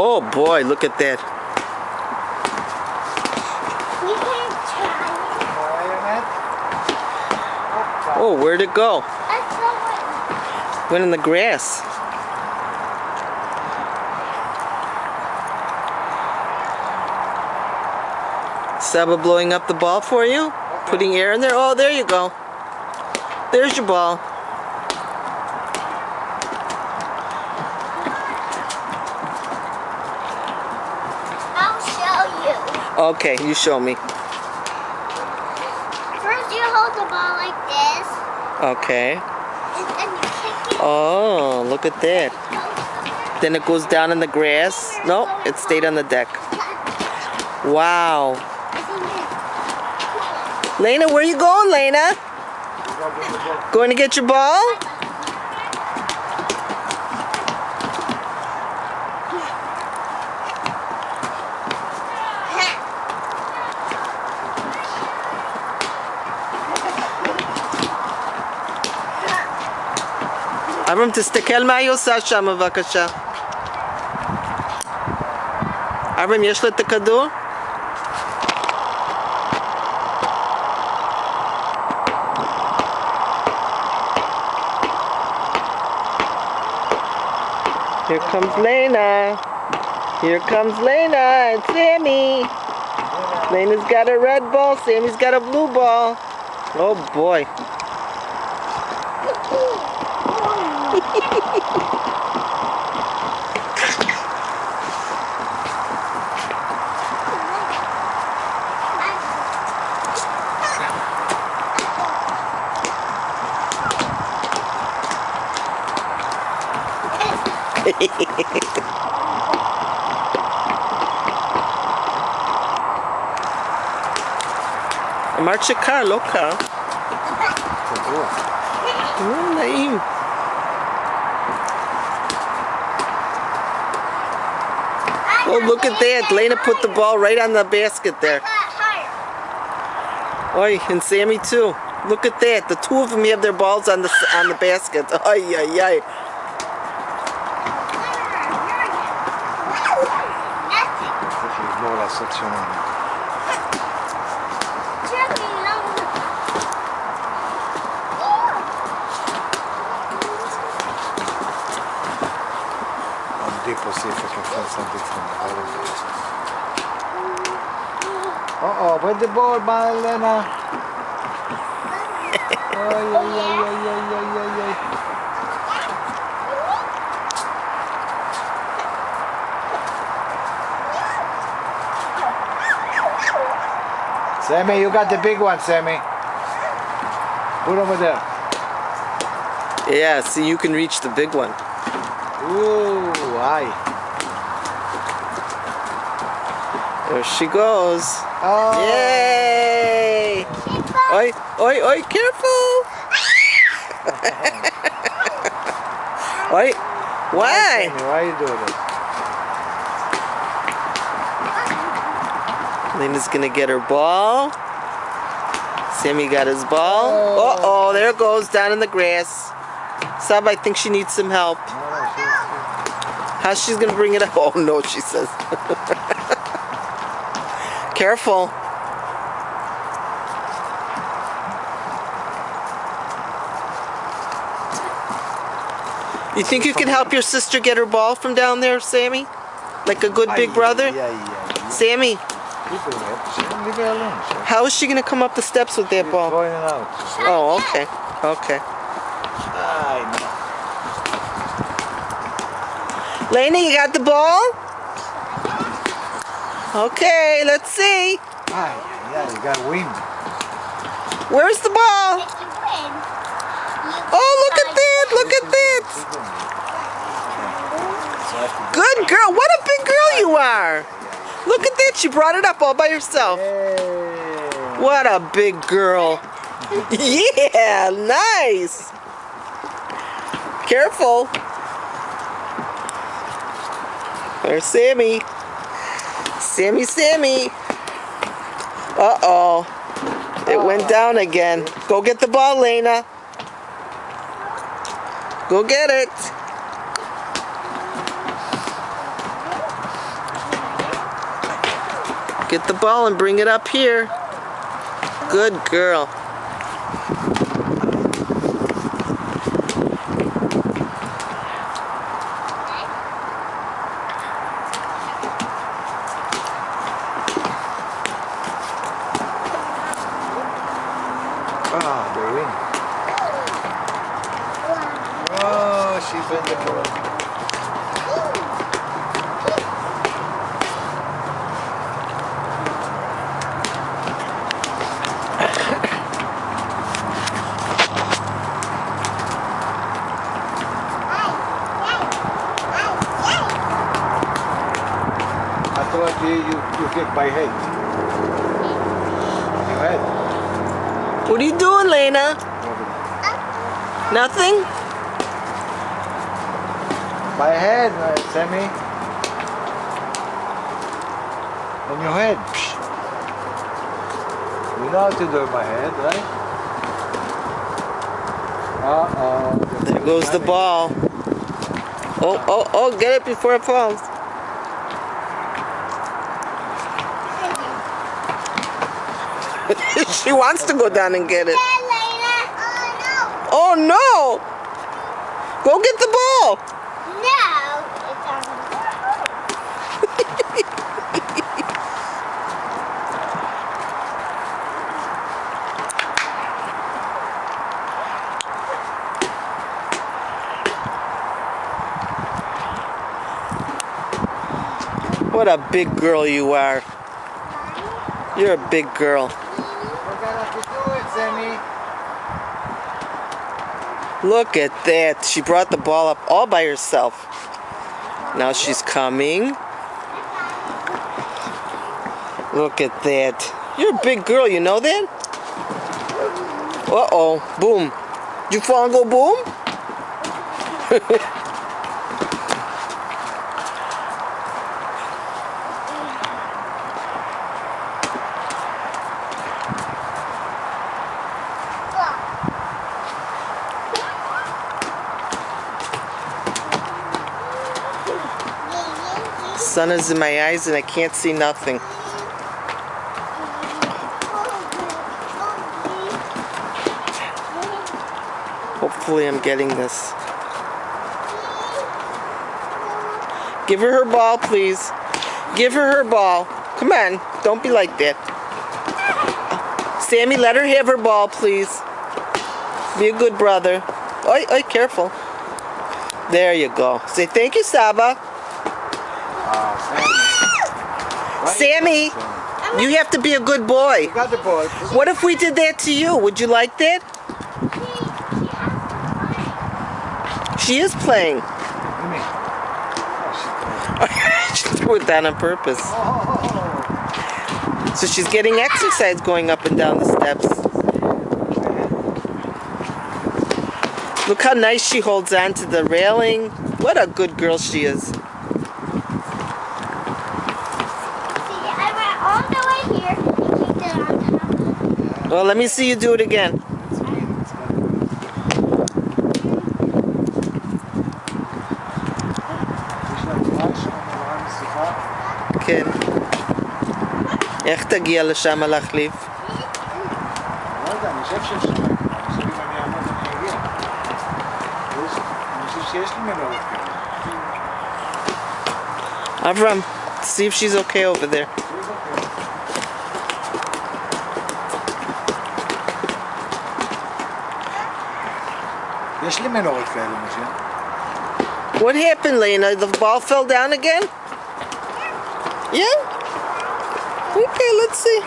Oh boy, look at that. We can try it. Oh, where'd it go? That's the one. Went in the grass. Saba blowing up the ball for you? Okay. Putting air in there? Oh, there you go. There's your ball. I'll show you. Okay, you show me. First you hold the ball like this. Okay. And then you kick it. Oh, look at that. Then it goes down in the grass. No, it stayed on the deck. Wow. Lena, where you going, Lena? Going to get your ball? אברהם, תסתכל מה היא עושה שם בבקשה. אברהם, יש לה את הכדור? Here comes Lena. Here comes Lena and Sammy. Lena's got a red ball, Sammy's got a blue ball. Oh boy. אמרת שקר, לא קר. נעים. Oh, look at that. Lena put the ball right on the basket there. Oi, and Sammy too. Look at that. The two of them have their balls on the basket. Ay, ay, ay. See if I can find something from the bottom. Uh-oh, where's the ball, Marlena? Ay, ay, ay, ay, ay, ay, ay, ay. Sammy, you got the big one, Sammy. Put over there. Yeah, see, you can reach the big one. Ooh, aye. There she goes. Oh. Yay! Oi, oi, oi, careful! Oi, why? Sammy, why are you doing it? Lena's gonna get her ball. Sammy got his ball. Uh-oh, there it goes, down in the grass. Sab, I think she needs some help. How's she's gonna bring it up? Oh no, she says. Careful. You think you can help your sister get her ball from down there, Sammy? Like a good big brother? Yeah. Sammy, Leave her alone. how is she gonna come up the steps with that ball? Throwing it out. Oh, okay. Okay. I know. Lena, you got the ball? Okay, let's see. Yeah, you got wind. Where's the ball? Oh, look at that! Look at that! Good girl! What a big girl you are! Look at that! She brought it up all by herself. What a big girl! Yeah, nice! Careful! There's Sammy. Sammy. Uh-oh. It went down again. Go get the ball, Lena. Go get it. Get the ball and bring it up here. Good girl. Oh, they win. Oh, she bent the ball. I thought you kick by head. Your head. What are you doing, Lena? Nothing? By head, Sammy. On your head. You know how to do it by head, right? Uh-oh. There goes the ball. Oh, get it before it falls. She wants to go down and get it. Oh no! Go get the ball! No, it's on What a big girl you are. You're a big girl. We're gonna have to do it, Sammy. Look at that. She brought the ball up all by herself. Now she's coming. Look at that. You're a big girl, you know that? Uh-oh. Boom. Did you fall and go boom? Sun is in my eyes and I can't see nothing. Hopefully I'm getting this. Give her her ball, please. Give her her ball. Come on, don't be like that. Sammy, let her have her ball, please. Be a good brother. Oi, oi, careful. There you go. Say thank you, Saba. Sammy. Sammy, you have to be a good boy. You got the ball. What if we did that to you? Would you like that? She is playing. Give me. Oh, She threw it down on purpose. So she's getting exercise going up and down the steps. Look how nice she holds on to the railing. What a good girl she is. See, I went all the way here and kicked it on top. Well, let me see you do it again. כן. איך תגיע לשם להחליף? לא יודע, אני חושב שאפשר. אני חושב אם אני אעמוד אני אגיע. אני חושב שיש לי מנורות כאלה. Avram, see if she's okay over there. יש לי מנורות כאלה, משה. What happened, Lena? The ball fell down again? Yeah? Okay, let's see.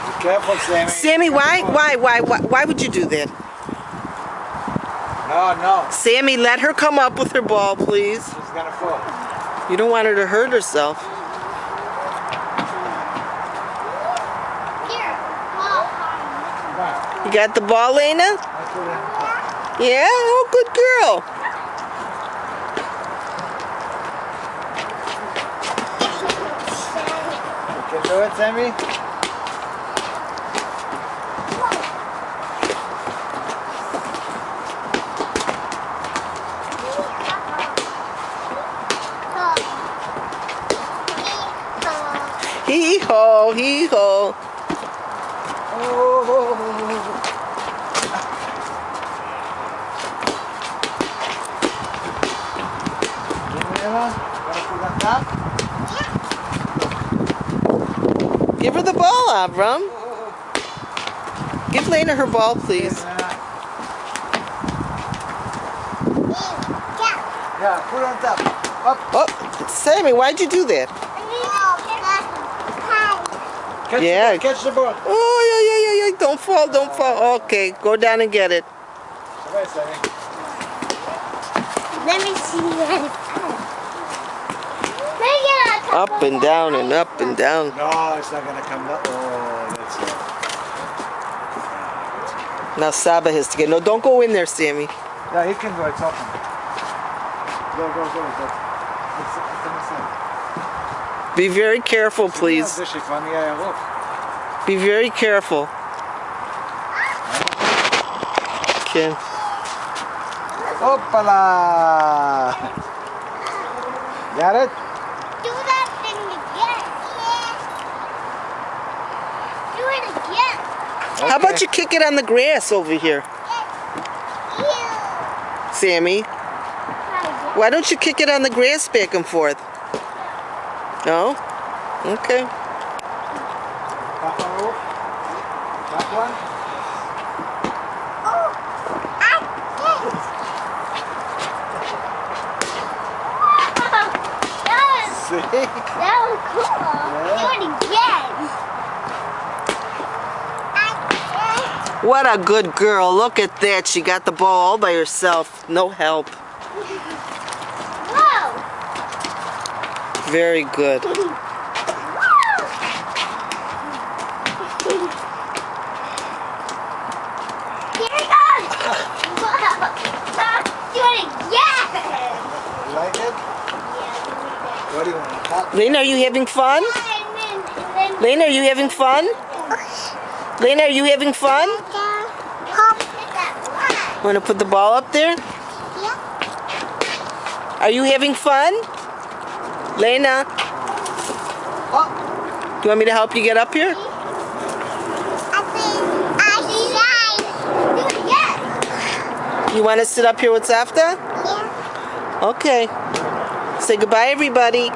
Be careful, Sammy. Sammy, why would you do that? No. Sammy, let her come up with her ball, please. She's gonna fall. You don't want her to hurt herself. Here, ball. Come on. You got the ball, Lena? I put it in the car. Yeah? Oh, good girl. You can do it, Sammy? Hee-ho, hee-ho. Oh. Lena, gotta put on top. Give her the ball, Avram. Give Lena her ball, please. Yeah, put on top. Up. Oh, Sammy, why'd you do that? Catch Yeah. the ball. Catch the ball. Oh, yeah. Don't fall, don't fall. Okay, go down and get it. Come here, Sammy. Let me see that. Up and down and up and down. No, it's not gonna come down. Oh, that's it. Now Saba has to get. No, don't go in there, Sammy. Yeah, he can go. It's open. Go. It's inside. Be very careful, please. זה שפן יהיה ירוק. Be very careful. Okay. Hoppala! Got it? Do that thing again. Do it again. How about you kick it on the grass over here, Sammy? Why don't you kick it on the grass back and forth? No? Okay. That one? See? That was cool. Do it again. What a good girl. Look at that. She got the ball all by herself. No help. Whoa. Very good. Here it goes. Do it again. You like it? What do you want? Top? Lena, are you having fun? And then Lena, are you having fun? Lena, are you having fun? Want to put the ball up there? Are you having fun? Lena, do you want me to help you get up here? You want to sit up here with Safta? Okay. Say goodbye, everybody.